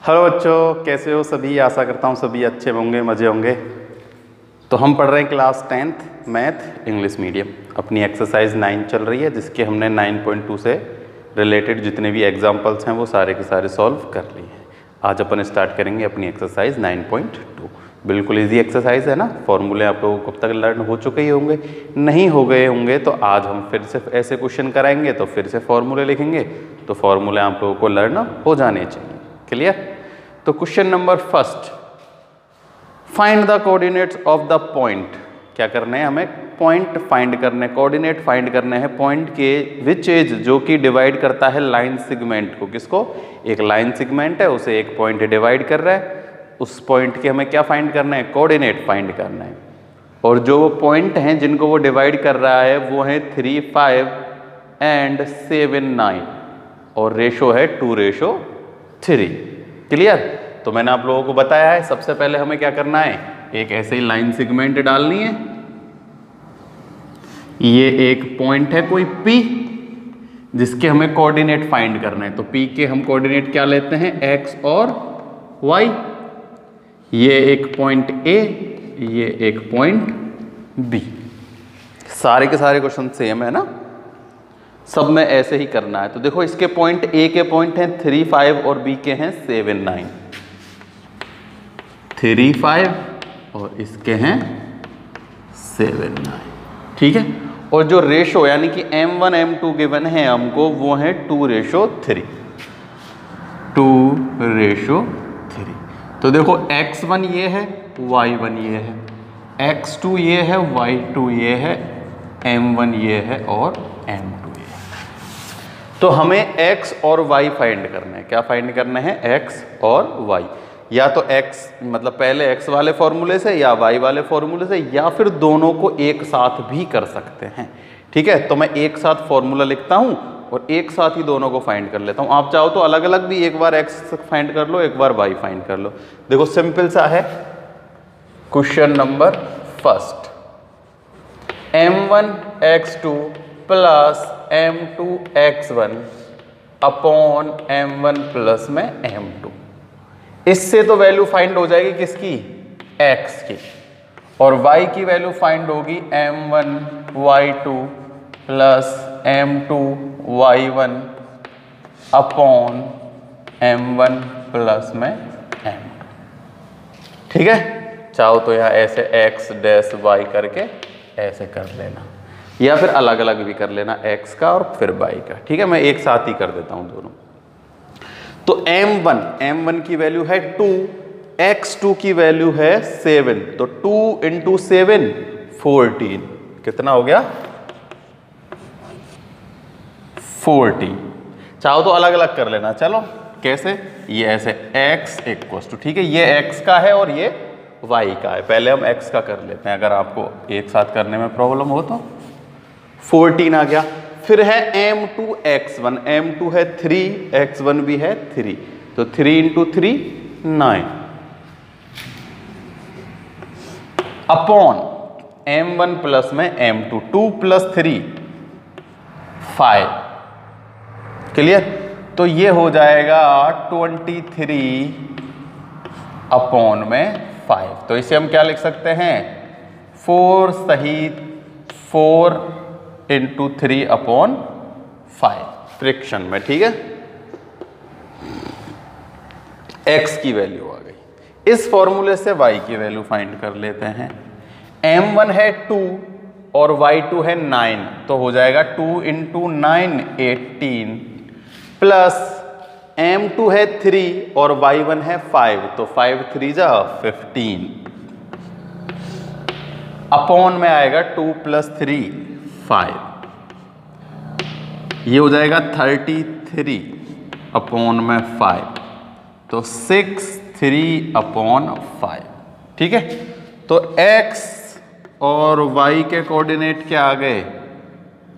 Hello बच्चों, कैसे हो सभी। आशा करता हूँ सभी अच्छे होंगे, मज़े होंगे। तो हम पढ़ रहे हैं class 10th math English medium. अपनी एक्सरसाइज 9 चल रही है, जिसके हमने 9.2 से रिलेटेड जितने भी एग्जाम्पल्स हैं वो सारे के सारे सॉल्व कर लिए हैं। आज अपन स्टार्ट करेंगे अपनी एक्सरसाइज 9.2। बिल्कुल इजी एक्सरसाइज है ना। फॉर्मूले आप लोगों को कब तक लर्न हो चुके ही होंगे, नहीं हो गए होंगे तो आज हम फिर से ऐसे क्वेश्चन कराएंगे, तो फिर से फॉर्मूले लिखेंगे, तो फॉर्मूले आप लोगों को लर्न हो जाने चाहिए। क्लियर। तो question number first, find the coordinates of the point. क्या करना है हमें? पॉइंट फाइंड करने, कोऑर्डिनेट फाइंड करने हैं पॉइंट के विच एज, जो कि डिवाइड करता है लाइन सेगमेंट को। किसको? एक लाइन सेगमेंट है, उसे एक पॉइंट डिवाइड कर रहा है। उस पॉइंट के हमें क्या फाइंड करना है? कोऑर्डिनेट फाइंड करना है। और जो वो पॉइंट हैं जिनको वो डिवाइड कर रहा है वो है 3, 5 एंड 7, 9 और रेशो है 2:3। क्लियर। तो मैंने आप लोगों को बताया है, सबसे पहले हमें क्या करना है, एक ऐसे ही लाइन सेगमेंट डालनी है। ये एक पॉइंट है कोई P, जिसके हमें कोऑर्डिनेट फाइंड करना है। तो P के हम कोऑर्डिनेट क्या लेते हैं? X और Y। ये एक पॉइंट A, ये एक पॉइंट B। सारे के सारे क्वेश्चन सेम है ना, सब में ऐसे ही करना है। तो देखो, इसके पॉइंट A के पॉइंट हैं 3, 5 और B के हैं 7, 9। 3, 5 और इसके हैं 7, 9। ठीक है। और जो रेशो यानी कि M1 M2 गिवन है हमको, वो है 2:3। 2:3। तो देखो, x1 ये है, y1 ये है, x2 ये है, y2 ये है, m1 ये है और m2 ये है। तो हमें x और y फाइंड करना है। क्या फाइंड करना है? x और y। या तो x मतलब पहले x वाले फॉर्मूले से, या y वाले फॉर्मूले से, या फिर दोनों को एक साथ भी कर सकते हैं। ठीक है। तो मैं एक साथ फॉर्मूला लिखता हूं और एक साथ ही दोनों को फाइंड कर लेता हूं। आप चाहो तो अलग अलग भी, एक बार x फाइंड कर लो, एक बार y फाइंड कर लो। देखो, सिंपल सा है। Question number first, m1 x2 plus m2 x1 upon m1 plus में m2। इससे तो वैल्यू फाइंड हो जाएगी किसकी? x की। और y की वैल्यू फाइंड होगी m1 y2 plus m2 y1 upon m1 plus में m2। ठीक है। चाहो तो यहाँ ऐसे x डैश y करके ऐसे कर लेना, या फिर अलग अलग भी कर लेना, x का और फिर y का। ठीक है। मैं एक साथ ही कर देता हूँ दोनों। तो m1 की वैल्यू है 2, x2 की वैल्यू है 7। तो 2 × 7 14। कितना हो गया? 40। चाहो तो अलग अलग कर लेना। चलो कैसे? ये ऐसे x = ठीक है, ये x का है और ये y का है। पहले हम x का कर लेते हैं, अगर आपको एक साथ करने में प्रॉब्लम हो तो। 14 आ गया। फिर है m2 x1, m2 है 3, x1 भी है 3। तो 3 × 3 9 अपॉन m1 प्लस में m2, 2 + 3 5। क्लियर। तो ये हो जाएगा 23 अपॉन में 5। तो इसे हम क्या लिख सकते हैं? 4 सहित 4 × 3 अपॉन 5 फ्रैक्शन में। ठीक है। x की वैल्यू आ गई। इस फॉर्मूले से y की वैल्यू फाइंड कर लेते हैं। m1 है 2 और y2 है 9, तो हो जाएगा 2 × 9 18 प्लस m2 है 3 और y1 है 5, तो 5 3 जा 15 अपॉन में आएगा 2 + 3 5। ये हो जाएगा 33 अपॉन में 5, तो 6 3 अपॉन 5। ठीक है। तो x और y के कोऑर्डिनेट क्या आ गए?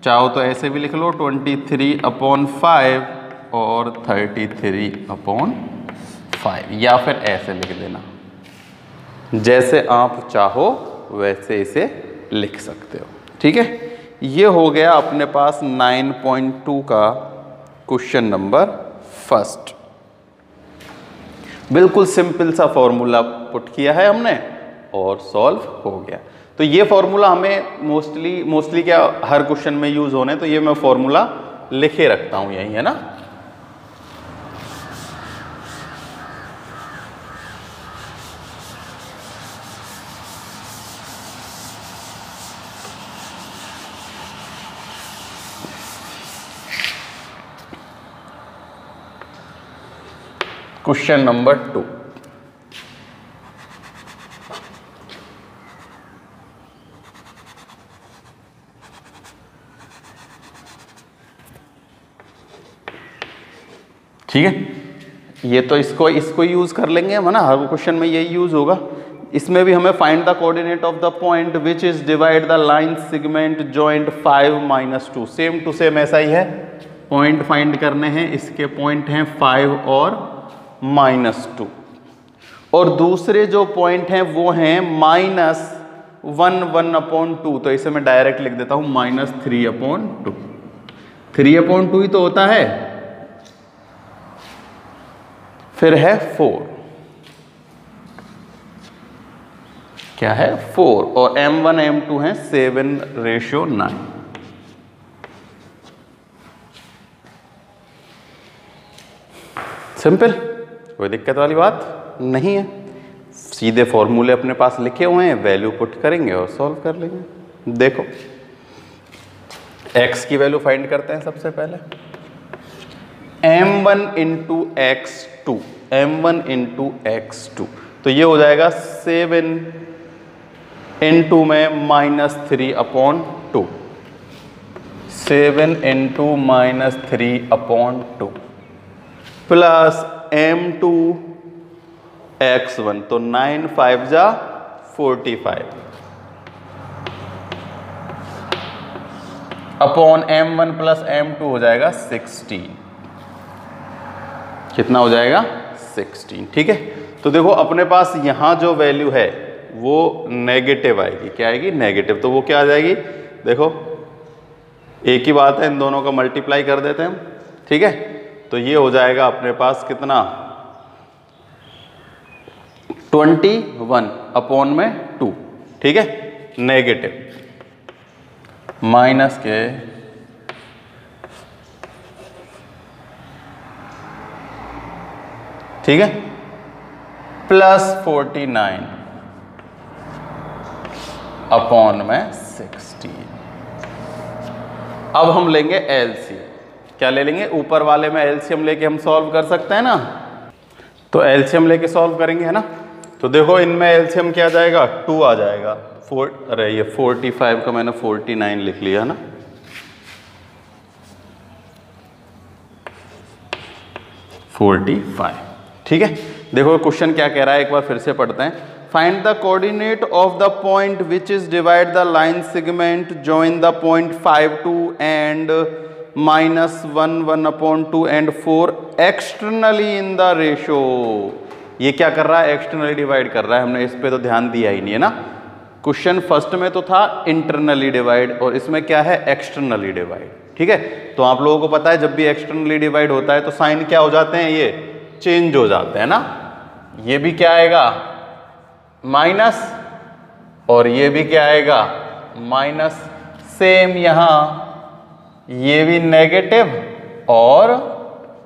चाहो तो ऐसे भी लिख लो, 23 अपॉन 5 और 33 अपॉन 5, या फिर ऐसे लिख देना। जैसे आप चाहो वैसे इसे लिख सकते हो। ठीक है। ये हो गया अपने पास 9.2 का क्वेश्चन नंबर फर्स्ट। बिल्कुल सिंपल सा फॉर्मूला पुट किया है हमने और सॉल्व हो गया। तो ये फॉर्मूला हमें मोस्टली क्या हर क्वेश्चन में यूज होने, तो ये मैं फॉर्मूला लिखे रखता हूं यही, है ना। क्वेश्चन नंबर 2, ठीक है। ये तो इसको यूज कर लेंगे हम, है ना, हर क्वेश्चन में यही यूज होगा। इसमें भी हमें find the coordinate of the point which is divide the line segment joint 5 - 2, same to same ऐसा ही है। पॉइंट फाइंड करने हैं, इसके पॉइंट हैं 5 और -2, और दूसरे जो पॉइंट हैं वो हैं -1/2। तो इसे मैं डायरेक्ट लिख देता हूं -3/2। 3/2 ही तो होता है, फिर है 4, क्या है 4, और M1 M2 है 7:9। सिंपल, कोई दिक्कत वाली बात नहीं है। सीधे फॉर्मूले अपने पास लिखे हुए हैं, वैल्यू पुट करेंगे और सॉल्व कर लेंगे। देखो x की वैल्यू फाइंड करते हैं सबसे पहले। M1 × x2, M1 × x2, तो ये हो जाएगा 7 × में -3/2, 7 × -3/2 प्लस M2 x1, तो 9 × 5 = 45 अपॉन M1 + M2 हो जाएगा 16। कितना हो जाएगा 16, ठीक है। तो देखो अपने पास यहां जो वैल्यू है वो नेगेटिव आएगी, क्या आएगी नेगेटिव, तो वो क्या आ जाएगी, देखो एक ही बात है, इन दोनों का मल्टीप्लाई कर देते हैं हम, ठीक है। तो ये हो जाएगा अपने पास कितना 21/2, ठीक है, नेगेटिव माइनस के ठीक है +49/16। अब हम लेंगे एलसीएम। क्या ले लेंगे, ऊपर वाले में एलसीएम लेके हम सॉल्व कर सकते हैं ना, तो एलसीएम लेके सॉल्व करेंगे, है ना। तो देखो इनमें एलसीएम क्या आ जाएगा 2 आ जाएगा, अरे ये 45 का मैंने 49 लिख लिया ना, ठीक है। देखो क्वेश्चन क्या कह रहा है, एक बार फिर से पढ़ते हैं। Find the coordinate of the point which is divide the line segment join the point 5, 2 and -1/2 and 4 externally in the ratio. ये क्या कर रहा है, एक्सटर्नली डिवाइड कर रहा है। हमने इस पे तो ध्यान दिया ही नहीं है ना। क्वेश्चन फर्स्ट में तो था इंटरनली डिवाइड और इसमें क्या है एक्सटर्नली डिवाइड, ठीक है। तो आप लोगों को पता है जब भी एक्सटर्नली डिवाइड होता है तो साइन क्या हो जाते हैं, ये चेंज हो जाते हैं ना। ये भी क्या आएगा माइनस और ये भी क्या आएगा माइनस, सेम यहां ये भी नेगेटिव और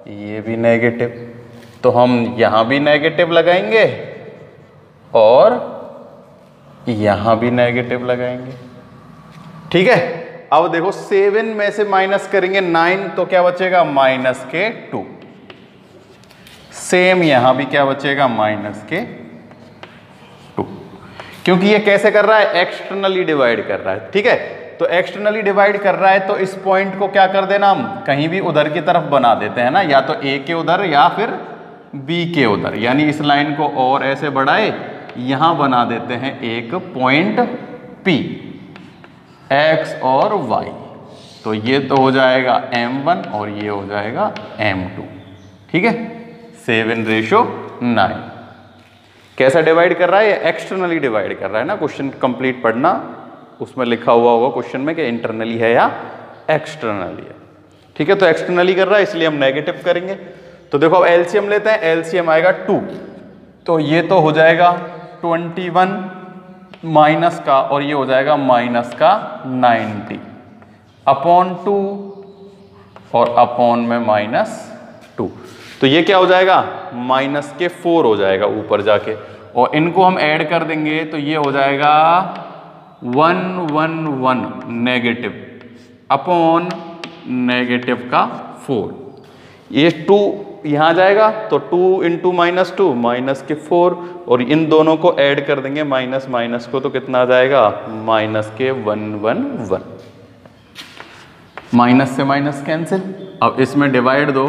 ये भी नेगेटिव, तो हम यहां भी नेगेटिव लगाएंगे और यहां भी नेगेटिव लगाएंगे, ठीक है। अब देखो 7 में से माइनस करेंगे 9 तो क्या बचेगा -2, सेम यहां भी क्या बचेगा -2, क्योंकि ये कैसे कर रहा है एक्सटर्नली डिवाइड कर रहा है, ठीक है। तो एक्सटर्नली डिवाइड कर रहा है तो इस पॉइंट को क्या कर देना हम कहीं भी उधर की तरफ बना देते हैं ना, या तो ए के उधर या फिर बी के उधर, यानी इस लाइन को और ऐसे बढ़ाए यहां बना देते हैं एक पॉइंट P x और y, तो ये तो हो जाएगा M1 और ये हो जाएगा M2, ठीक है। 7:9 कैसा डिवाइड कर रहा है, ये एक्सटर्नली डिवाइड कर रहा है ना। क्वेश्चन कंप्लीट पढ़ना, उसमें लिखा हुआ होगा क्वेश्चन में कि इंटरनली है या एक्सटर्नली है, ठीक है। तो एक्सटर्नली कर रहा है इसलिए हम नेगेटिव करेंगे। तो देखो अब एलसीएम लेते हैं, एलसीएम आएगा 2, तो ये तो हो जाएगा 21 माइनस का, और ये हो जाएगा माइनस का 90 अपॉन 2 और अपॉन में -2। तो ये क्या हो जाएगा, माइनस के 4 हो जाएगा ऊपर जाके, और इनको हम ऐड कर देंगे तो ये हो जाएगा 111 नेगेटिव अपॉन नेगेटिव का 4। ये 2 यहाँ जाएगा तो 2 इंटू -2 माइनस के 4, और इन दोनों को ऐड कर देंगे माइनस माइनस को, तो कितना आ जाएगा माइनस के 111। माइनस से माइनस कैंसिल। अब इसमें डिवाइड दो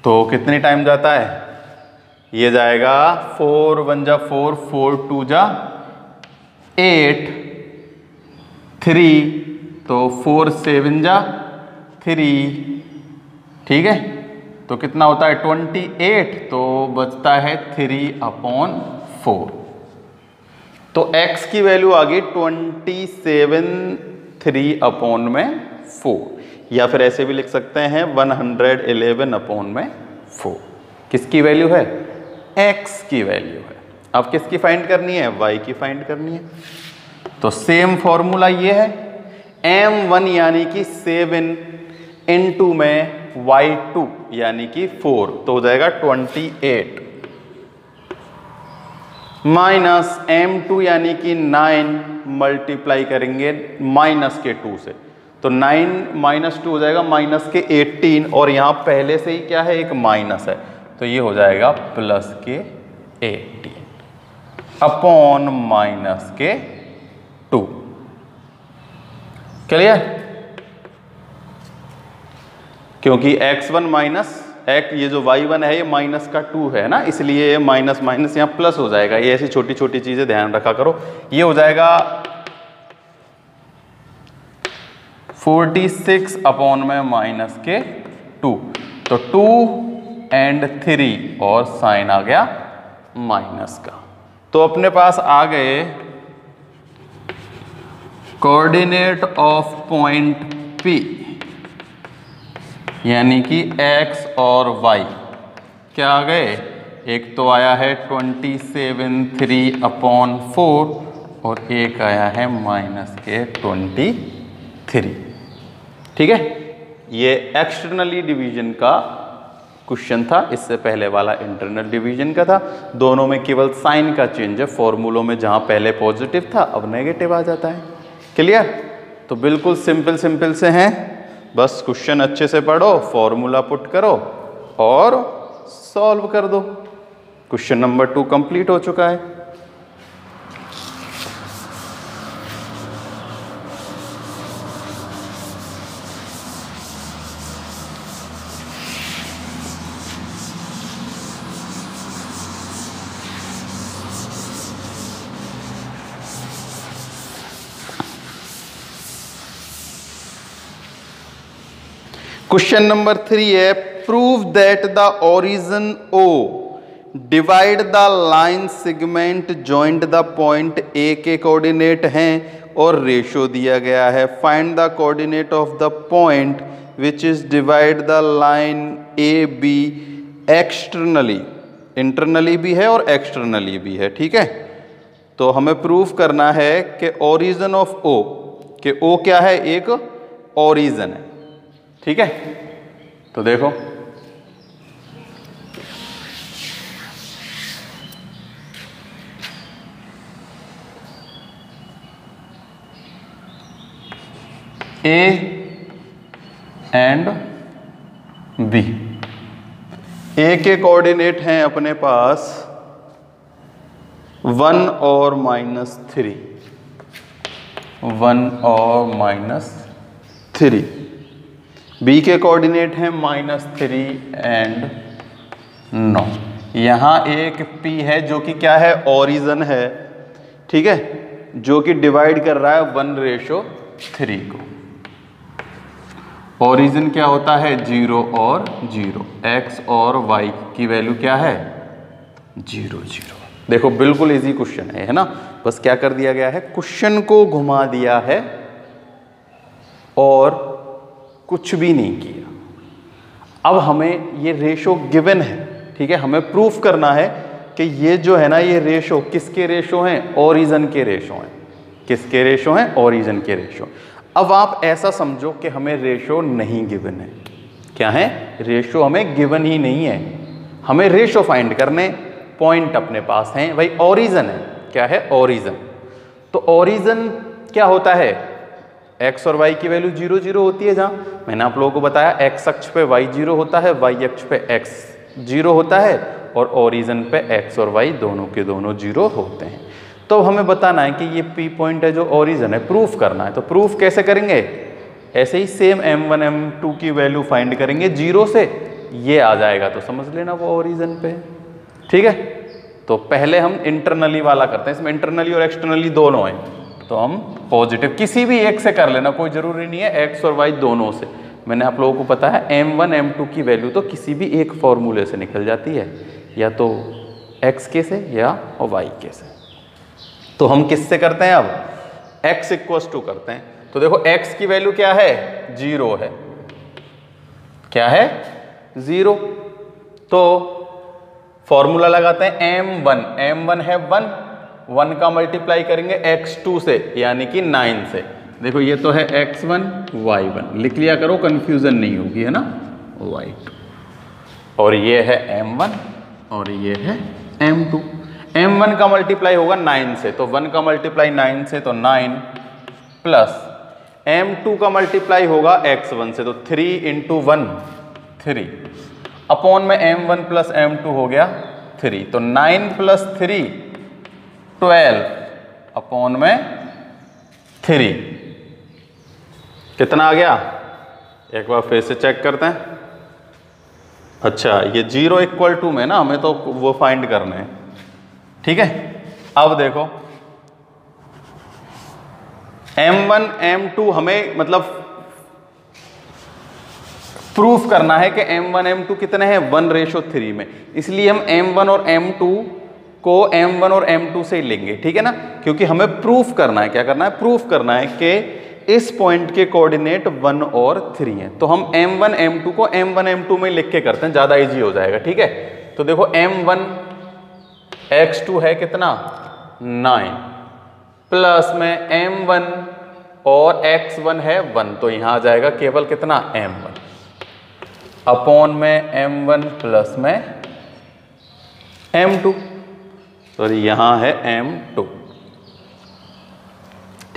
तो कितनी टाइम जाता है, ये जाएगा 4 1 जा 4, 4 2 जा 8, 3 तो 4 7 जा 3, ठीक है। तो कितना होता है 28, तो बचता है 3/4। तो x की वैल्यू आ गई 27 3/4, या फिर ऐसे भी लिख सकते हैं 111/4। किसकी वैल्यू है, x की वैल्यू है। अब किसकी फाइंड करनी है, y की फाइंड करनी है। तो सेम फॉर्मूला ये है, m1 यानी कि 7 इंटू में y2 यानी कि 4, तो हो जाएगा 28 माइनस m2 यानी कि 9 मल्टीप्लाई करेंगे माइनस के 2 से, तो 9 -2 हो जाएगा माइनस के 18, और यहाँ पहले से ही क्या है, एक माइनस है, तो ये हो जाएगा प्लस के 18 अपॉन माइनस के 2। क्लियर? क्योंकि x1 माइनस ये जो y1 है ये माइनस का 2 है ना, इसलिए ये माइनस माइनस यहाँ प्लस हो जाएगा। ये ऐसी छोटी छोटी चीजें ध्यान रखा करो। ये हो जाएगा 46 अपॉन में माइनस के 2, तो 2 and 3 और साइन आ गया माइनस का। तो अपने पास आ गए कोऑर्डिनेट ऑफ पॉइंट P, यानी कि x और y क्या आ गए, एक तो आया है 27 3/4 और एक आया है माइनस के 23। ठीक है, ये एक्सटर्नली डिवीजन का क्वेश्चन था, इससे पहले वाला इंटरनल डिवीजन का था। दोनों में केवल साइन का चेंज है, फॉर्मूलों में जहां पहले पॉजिटिव था अब नेगेटिव आ जाता है। क्लियर? तो बिल्कुल सिंपल सिंपल से हैं, बस क्वेश्चन अच्छे से पढ़ो, फॉर्मूला पुट करो और सॉल्व कर दो। क्वेश्चन नंबर 2 कंप्लीट हो चुका है। क्वेश्चन नंबर 3 है, prove that the origin O divide the line segment joint the point A के कोऑर्डिनेट हैं और रेशो दिया गया है। Find the coordinate of the point which is divide the line AB externally, internally भी है और एक्सटर्नली भी है। ठीक है, तो हमें प्रूव करना है कि ओरिजिन ऑफ O, कि O क्या है, एक ओरिजिन है। ठीक है, तो देखो A एंड B, A के कोऑर्डिनेट हैं अपने पास 1 और -3, 1 और -3। B के कोऑर्डिनेट हैं -3 एंड 9। यहाँ एक P है जो कि क्या है, ओरिजिन है। ठीक है, जो कि डिवाइड कर रहा है 1:3 को। ओरिजिन क्या होता है, 0 और 0। x और y की वैल्यू क्या है, 0 0। देखो बिल्कुल इजी क्वेश्चन है ना, बस क्या कर दिया गया है, क्वेश्चन को घुमा दिया है और कुछ भी नहीं किया। अब हमें ये रेशो गिवन है, ठीक है, हमें प्रूफ करना है कि ये जो है ना ये रेशो किसके रेशो हैं, ओरिजिन के रेशो हैं। किसके रेशो हैं, ओरिजिन के रेशो। अब आप ऐसा समझो कि हमें रेशो नहीं गिवन है। क्या है, रेशो हमें गिवन ही नहीं है, हमें रेशो फाइंड करने, पॉइंट अपने पास हैं भाई, ओरिजिन है। क्या है, ओरिजिन। तो ओरिजिन क्या होता है, x और y की वैल्यू 0 0 होती है। जहाँ मैंने आप लोगों को बताया x अक्ष पे y 0 होता है, y अक्ष पे x 0 होता है, और ओरिजिन पे x और y दोनों के दोनों 0 होते हैं। तो हमें बताना है कि ये P पॉइंट है जो ओरिजिन है, प्रूफ करना है। तो प्रूफ कैसे करेंगे, ऐसे ही सेम m1 m2 की वैल्यू फाइंड करेंगे 0 से, ये आ जाएगा तो समझ लेना वो ओरिजिन पे है। ठीक है, तो पहले हम इंटरनली वाला करते हैं, इसमें इंटरनली और एक्सटर्नली दोनों हैं। तो हम पॉजिटिव किसी भी एक से कर लेना, कोई जरूरी नहीं है x और y दोनों से। मैंने आप लोगों को पता है m1 m2 की वैल्यू तो किसी भी एक फॉर्मूले से निकल जाती है, या तो x के से या y के से। तो हम किससे करते हैं, अब x इक्वल्स टू करते हैं। तो देखो x की वैल्यू क्या है, 0 है। क्या है, 0। तो फॉर्मूला लगाते हैं m1, m1 है 1 का मल्टीप्लाई करेंगे x2 से यानी कि 9 से। देखो ये तो है x1 y1, लिख लिया करो कंफ्यूजन नहीं होगी, है ना, y2। और ये है m1 और ये है m2। m1 का मल्टीप्लाई होगा 9 से, तो 1 का मल्टीप्लाई 9 से तो 9, प्लस m2 का मल्टीप्लाई होगा x1 से, तो 3 × 1 3, अपॉन में m1 प्लस m2 हो गया 3, तो 9 + 3 12 अपॉन में 3। कितना आ गया, एक बार फिर से चेक करते हैं। अच्छा, ये 0 = 2 में ना, हमें तो वो फाइंड करना है। ठीक है, अब देखो m1 m2 हमें मतलब प्रूफ करना है कि m1 m2 कितने हैं, 1:3 में। इसलिए हम m1 और m2 को m1 और m2 से ही लेंगे। ठीक है ना, क्योंकि हमें प्रूफ करना है, क्या करना है, प्रूफ करना है कि इस पॉइंट के कोऑर्डिनेट 1 और 3 हैं। तो हम m1 m2 को m1 m2 में लिख के करते हैं, ज़्यादा इजी हो जाएगा। ठीक है, तो देखो m1 x2 है कितना, 9, प्लस में m1 और x1 है 1, तो यहाँ आ जाएगा केवल कितना, m1 अपॉन में m1 प्लस में m2, तो यहाँ है m2।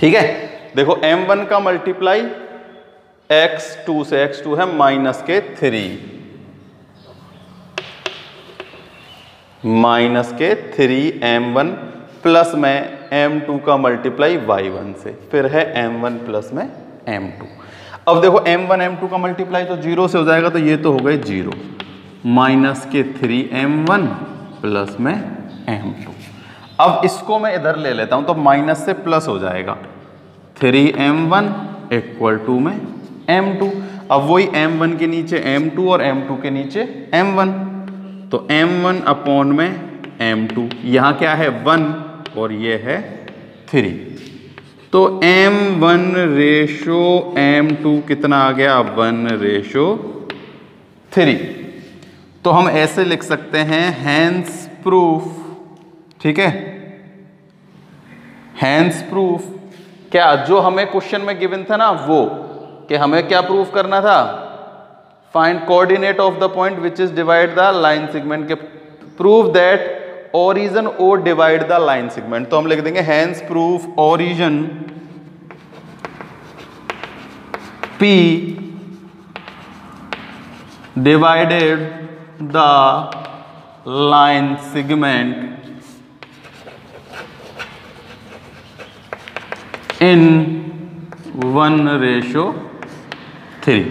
ठीक है, देखो m1 का मल्टीप्लाई x2 से, x2 है -3 -3 m1 प्लस में m2 का मल्टीप्लाई y1 से, फिर है m1 प्लस में m2। अब देखो m1 m2 का मल्टीप्लाई तो 0 से हो जाएगा, तो ये तो हो गए 0 -3 m1 प्लस में m2। अब इसको मैं इधर ले लेता हूं, तो माइनस से प्लस हो जाएगा, 3m1 = में m2। अब वही m1 के नीचे m2 और m2 के नीचे m1, तो m1 अपॉन में m2, यहाँ क्या है 1 और ये है 3, तो m1:m2 कितना आ गया, 1:3। तो हम ऐसे लिख सकते हैं, हैंस प्रूफ। ठीक है, हैंस प्रूफ क्या, जो हमें क्वेश्चन में गिवन था ना, वो कि हमें क्या प्रूफ करना था, find coordinate of the point which is divide the line segment, के proof that origin O divide the line segment. तो हम लिख देंगे hence proof origin P divided the line segment in 1:3।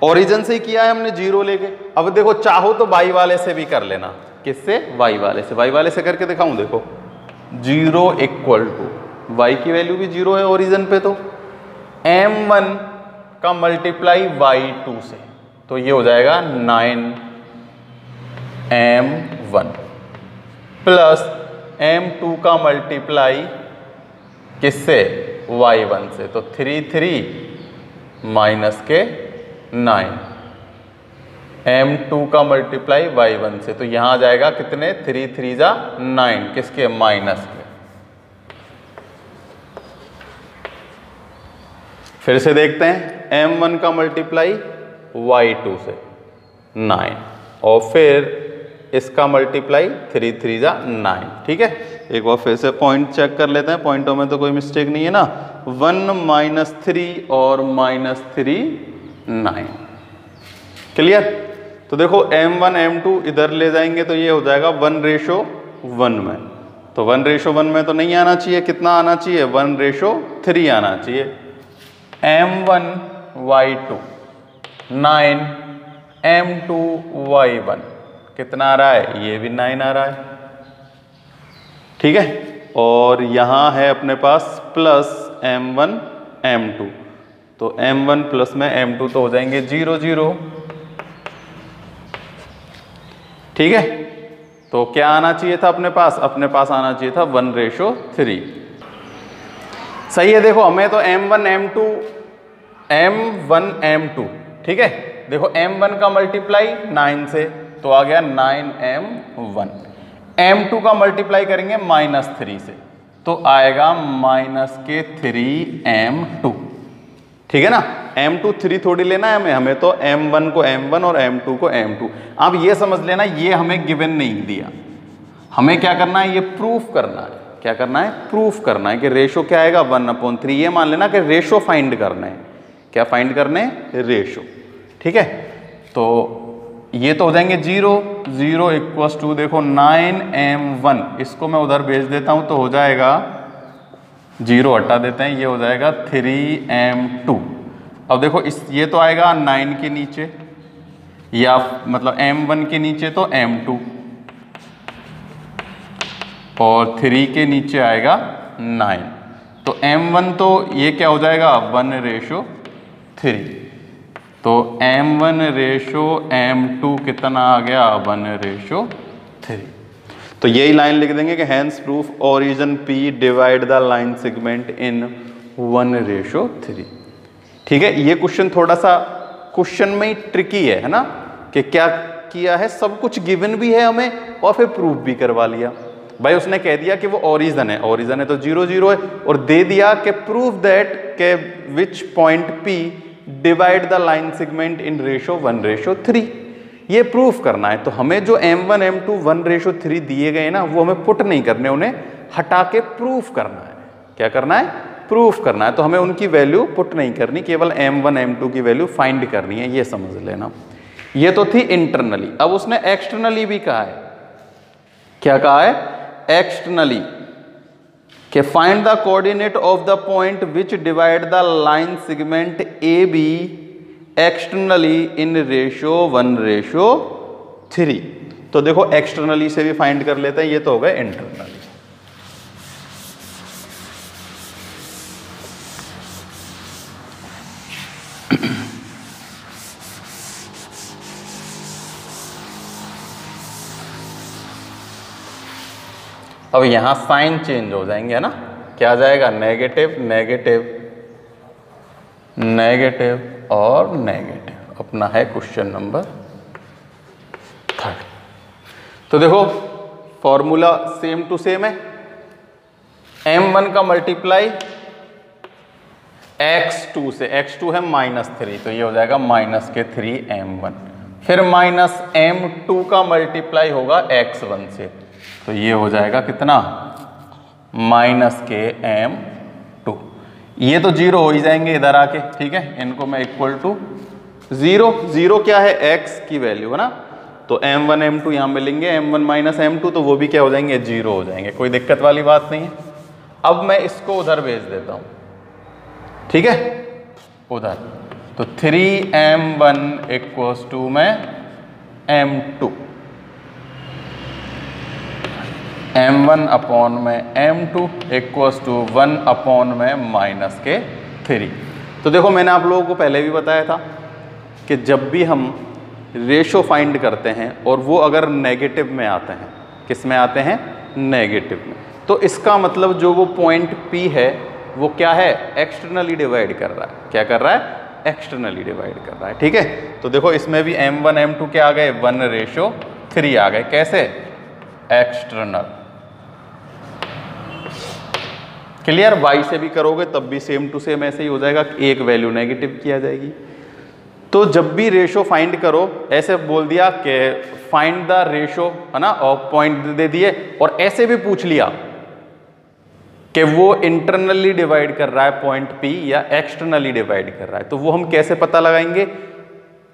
Origin से ही किया है हमने 0 लेके। अब देखो चाहो तो y वाले से भी कर लेना, किससे, y वाले से। y वाले से करके दिखाऊं, देखो 0 = y की वैल्यू भी 0 है ओरिजिन पे, तो m1 का मल्टीप्लाई y2 से, तो ये हो जाएगा 9m1 प्लस m2 का मल्टीप्लाई किससे, y1 से, तो 3 3 -9 m2 का मल्टीप्लाई y1 से, तो यहां आ जाएगा कितने, 3 3 जा 9, किसके, माइनस के। फिर से देखते हैं, m1 का मल्टीप्लाई y2 से 9, और फिर इसका मल्टीप्लाई 3 3 जा 9, ठीक है। एक बार फिर से पॉइंट चेक कर लेते हैं, पॉइंटों में तो कोई मिस्टेक नहीं है ना। 1 -3 और -3 9, क्लियर। तो देखो m1 m2 इधर ले जाएंगे तो ये हो जाएगा 1:1 में, तो 1:1 में तो नहीं आना चाहिए, कितना आना चाहिए, 1:3 आना चाहिए। m1 y2 9, m2 y1 कितना आ रहा है, ये भी 9 आ रहा है, ठीक है। और यहां है अपने पास प्लस m1 m2, तो m1 प्लस में m2 तो हो जाएंगे 0 0, ठीक है। तो क्या आना चाहिए था अपने पास आना चाहिए था 1:3, सही है। देखो हमें तो m1 m2, ठीक है। देखो m1 का मल्टीप्लाई 9 से, तो आ गया 9m1, m2 का मल्टीप्लाई करेंगे -3 से, तो आएगा -3m2, ठीक है ना। m2 3 थोड़ी लेना है हमें तो m1 को m1 और m2 को m2। अब ये समझ लेना, ये हमें गिवन नहीं दिया, हमें क्या करना है, ये प्रूफ करना है। क्या करना है, प्रूफ करना है कि रेशो क्या आएगा, 1/3। ये मान लेना कि रेशो फाइंड करना है, क्या फाइंड करने, रेशो, ठीक है। तो ये तो हो जाएंगे 0 0 इक्वल्स टू, देखो 9m1, इसको मैं उधर भेज देता हूं तो हो जाएगा, 0 हटा देते हैं, ये हो जाएगा 3m2। अब देखो ये तो आएगा 9 के नीचे, या मतलब m1 के नीचे तो m2, और 3 के नीचे आएगा 9, तो m1 तो ये क्या हो जाएगा, 1:3, तो m1:m2 कितना आ गया, 1:3। तो यही लाइन लिख देंगे कि hence proof origin P divide the line segment in 1:3, ठीक है। ये क्वेश्चन थोड़ा सा क्वेश्चन में ही ट्रिकी है ना, कि क्या किया है, सब कुछ गिवन भी है हमें और फिर प्रूफ भी करवा लिया। भाई उसने कह दिया कि वो ओरिजिन है तो 0 0 है, और दे दिया कि प्रूफ दैट के which point P divide the line segment in ratio 1:3, ये प्रूफ करना है। तो हमें जो m1 m2 1:3 दिए गए ना, वो हमें पुट नहीं करने, उन्हें हटा के प्रूफ करना है। क्या करना है, प्रूफ करना है। तो हमें उनकी वैल्यू पुट नहीं करनी, केवल m1 m2 की वैल्यू फाइंड करनी है, ये समझ लेना। ये तो थी इंटरनली। अब उसने एक्सटर्नली भी कहा है, क्या कहा है, एक्सटर्नली, कि find the coordinate of the point which divide the line segment AB externally in ratio 1:3। तो देखो एक्सटर्नली से भी फाइंड कर लेते हैं, ये तो हो गए इंटरनली। अब यहां साइन चेंज हो जाएंगे, है ना। क्या आ जाएगा, नेगेटिव नेगेटिव नेगेटिव और नेगेटिव। अपना है क्वेश्चन नंबर 3। तो देखो फॉर्मूला सेम टू सेम है, m1 का मल्टीप्लाई x2 से, x2 है -3, तो ये हो जाएगा -3m1। फिर -m2 का मल्टीप्लाई होगा x1 से, तो ये हो जाएगा कितना, -m2। ये तो 0 हो ही जाएंगे इधर आके, ठीक है। इनको मैं इक्वल टू 0, 0 क्या है, x की वैल्यू है ना, तो m1 m2 यहाँ मिलेंगे, m1 -m2, तो वो भी क्या हो जाएंगे, 0 हो जाएंगे। कोई दिक्कत वाली बात नहीं है। अब मैं इसको उधर भेज देता हूँ, ठीक है, उधर। तो 3m1 इक्वल्स टू में m2, m1 अपॉन में m2 इक्वल्स टू 1 अपॉन में -3। तो देखो मैंने आप लोगों को पहले भी बताया था कि जब भी हम रेशो फाइंड करते हैं और वो अगर नेगेटिव में आते हैं, किस में आते हैं, नेगेटिव में, तो इसका मतलब जो वो पॉइंट P है वो क्या है, एक्सटर्नली डिवाइड कर रहा है। क्या कर रहा है, एक्सटर्नली डिवाइड कर रहा है, ठीक है। तो देखो इसमें भी M1 M2 क्या आ गए, 1:3 आ गए। कैसे, एक्सटर्नल। क्लियर। y से भी करोगे तब भी सेम टू सेम ऐसे ही हो जाएगा, एक वैल्यू नेगेटिव की आ जाएगी। तो जब भी रेशो फाइंड करो, ऐसे बोल दिया कि फाइंड द रेशो, है ना, और पॉइंट दे दिए, और ऐसे भी पूछ लिया कि वो इंटरनली डिवाइड कर रहा है पॉइंट P या एक्सटर्नली डिवाइड कर रहा है, तो वो हम कैसे पता लगाएंगे।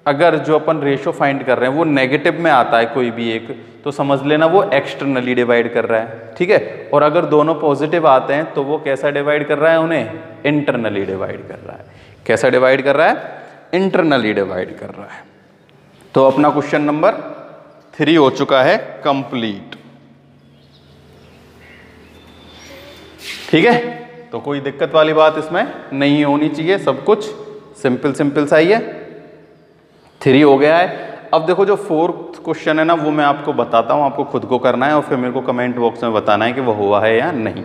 अगर जो अपन रेशो फाइंड कर रहे हैं वो नेगेटिव में आता है कोई भी एक, तो समझ लेना वो एक्सटर्नली डिवाइड कर रहा है, ठीक है। और अगर दोनों पॉजिटिव आते हैं तो वो कैसा डिवाइड कर रहा है, उन्हें इंटरनली डिवाइड कर रहा है। कैसा डिवाइड कर रहा है, इंटरनली डिवाइड कर रहा है। तो अपना क्वेश्चन नंबर 3 हो चुका है कंप्लीट, ठीक है। तो कोई दिक्कत वाली बात इसमें नहीं होनी चाहिए, सब कुछ सिंपल सिंपल सा ही है। 3 हो गया है। अब देखो जो 4th क्वेश्चन है ना, वो मैं आपको बताता हूँ, आपको खुद को करना है और फिर मेरे को कमेंट बॉक्स में बताना है कि वो हुआ है या नहीं।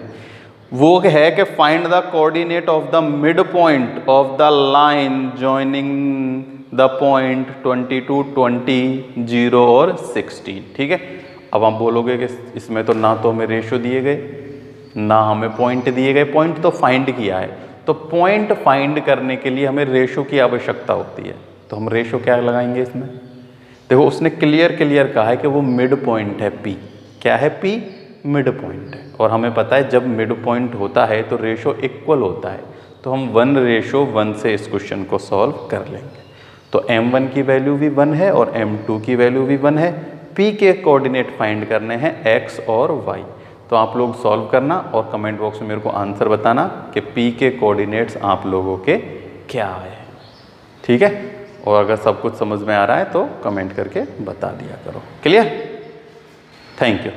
वो है कि find the coordinate of the mid point of the line joining the point 22, 20, 0 और 16, ठीक है। अब आप बोलोगे कि इसमें तो ना तो हमें रेशो दिए गए ना हमें पॉइंट दिए गए, पॉइंट तो फाइंड किया है। तो पॉइंट फाइंड करने के लिए हमें रेशो की आवश्यकता होती है, तो हम रेशो क्या लगाएंगे इसमें। देखो उसने क्लियर कहा है कि वो मिड पॉइंट है P। क्या है P, मिड पॉइंट है। और हमें पता है जब मिड पॉइंट होता है तो रेशो इक्वल होता है, तो हम 1:1 से इस क्वेश्चन को सॉल्व कर लेंगे। तो M1 की वैल्यू भी 1 है और M2 की वैल्यू भी 1 है। P के कोऑर्डिनेट फाइंड करने हैं X और Y। तो आप लोग सॉल्व करना और कमेंट बॉक्स में मेरे को आंसर बताना कि P के कोऑर्डिनेट्स आप लोगों के क्या है, ठीक है। और अगर सब कुछ समझ में आ रहा है तो कमेंट करके बता दिया करो। Clear, thank you.